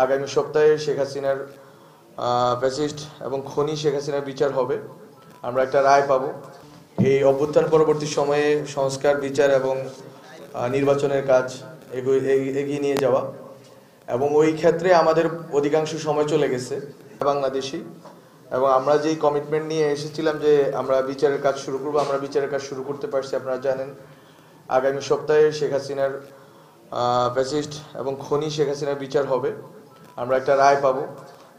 আগামী সপ্তাহে শেখ হাসিনার ফ্যাসিস্ট এবং খনি শেখ হাসিনার বিচার হবে। আমরা একটা রায় পাবো। এই অভ্যুত্থান পরবর্তী সময়ে সংস্কার, বিচার এবং নির্বাচনের কাজ এগিয়ে নিয়ে যাওয়া, এবং ওই ক্ষেত্রে আমাদের অধিকাংশ সময় চলে গেছে বাংলাদেশি। এবং আমরা যেই কমিটমেন্ট নিয়ে এসেছিলাম যে আমরা বিচারের কাজ শুরু করবো, আমরা বিচারের কাজ শুরু করতে পারছি। আপনারা জানেন আগামী সপ্তাহে শেখ হাসিনার ফ্যাসিস্ট এবং খনি শেখ হাসিনার বিচার হবে। আমরা একটা রায় পাবো।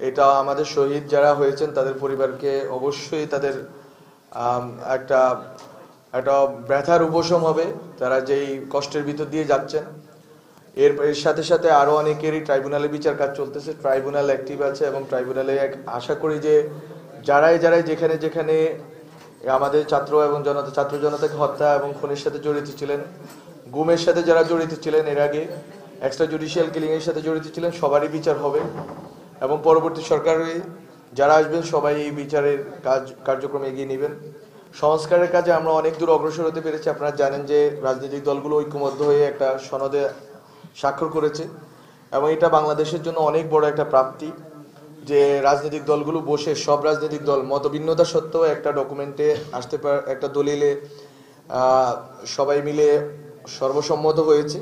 এটা আমাদের শহীদ যারা হয়েছেন তাদের পরিবারকে অবশ্যই তাদের একটা একটা ব্যথার উপশম হবে, তারা যেই কষ্টের ভিতর দিয়ে যাচ্ছেন। এর সাথে সাথে আরও অনেকেরই ট্রাইব্যুনালে বিচার কাজ চলতেছে, ট্রাইব্যুনাল অ্যাক্টিভ আছে, এবং ট্রাইব্যুনালে আশা করি যে যারাই যেখানে যেখানে আমাদের ছাত্র জনতাকে হত্যা এবং খুনের সাথে জড়িত ছিলেন, গুমের সাথে যারা জড়িত ছিলেন, এর আগে এক্সট্রা জুডিশিয়াল কিলিংয়ের সাথে জড়িত ছিলেন, সবারই বিচার হবে। এবং পরবর্তী সরকারে যারা আসবেন সবাই এই বিচারের কার্যক্রমে এগিয়ে নেবেন। সংস্কারের কাজে আমরা অনেক দূর অগ্রসর হতে পেরেছি। আপনারা জানেন যে রাজনৈতিক দলগুলো ঐক্যবদ্ধ হয়ে একটা সনদে স্বাক্ষর করেছে, এবং এটা বাংলাদেশের জন্য অনেক বড় একটা প্রাপ্তি যে রাজনৈতিক দলগুলো বসে, সব রাজনৈতিক দল মতভিন্নতা সত্ত্বেও একটা ডকুমেন্টে আসতে পারে, একটা দলিলে সবাই মিলে সর্বসম্মত হয়েছে।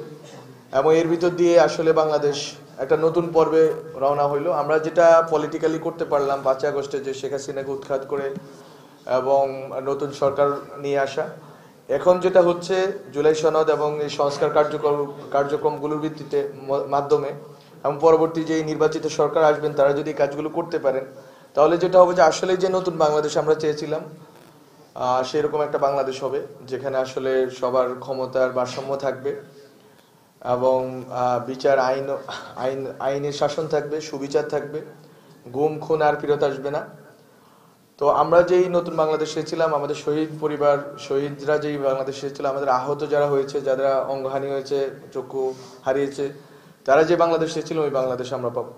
এবং এর ভিতর দিয়ে আসলে বাংলাদেশ একটা নতুন পর্বে রওনা হইলো। আমরা যেটা পলিটিক্যালি করতে পারলাম 5 আগস্টে, যে শেখ হাসিনাকে উৎখাত করে এবং নতুন সরকার নিয়ে আসা, এখন যেটা হচ্ছে জুলাই সনদ এবং এই সংস্কার কার্যক্রমগুলোর ভিত্তিতে মাধ্যমে, এবং পরবর্তী যে নির্বাচিত সরকার আসবেন তারা যদি কাজগুলো করতে পারেন, তাহলে যেটা হবে যে আসলে যে নতুন বাংলাদেশ আমরা চেয়েছিলাম সেরকম একটা বাংলাদেশ হবে, যেখানে আসলে সবার ক্ষমতার ভারসাম্য থাকবে এবং বিচার আইনের শাসন থাকবে, সুবিচার থাকবে, গুম খুন আর ফেরত আসবে না। তো আমরা যেই নতুন বাংলাদেশ চেয়েছিলাম, আমাদের শহীদরা যেই বাংলাদেশ চেয়েছিল, আমাদের আহত যারা হয়েছে, যারা অঙ্গহানি হয়েছে, চক্ষু হারিয়েছে, তারা যে বাংলাদেশ চেয়েছিল ওই বাংলাদেশ আমরা পাবো।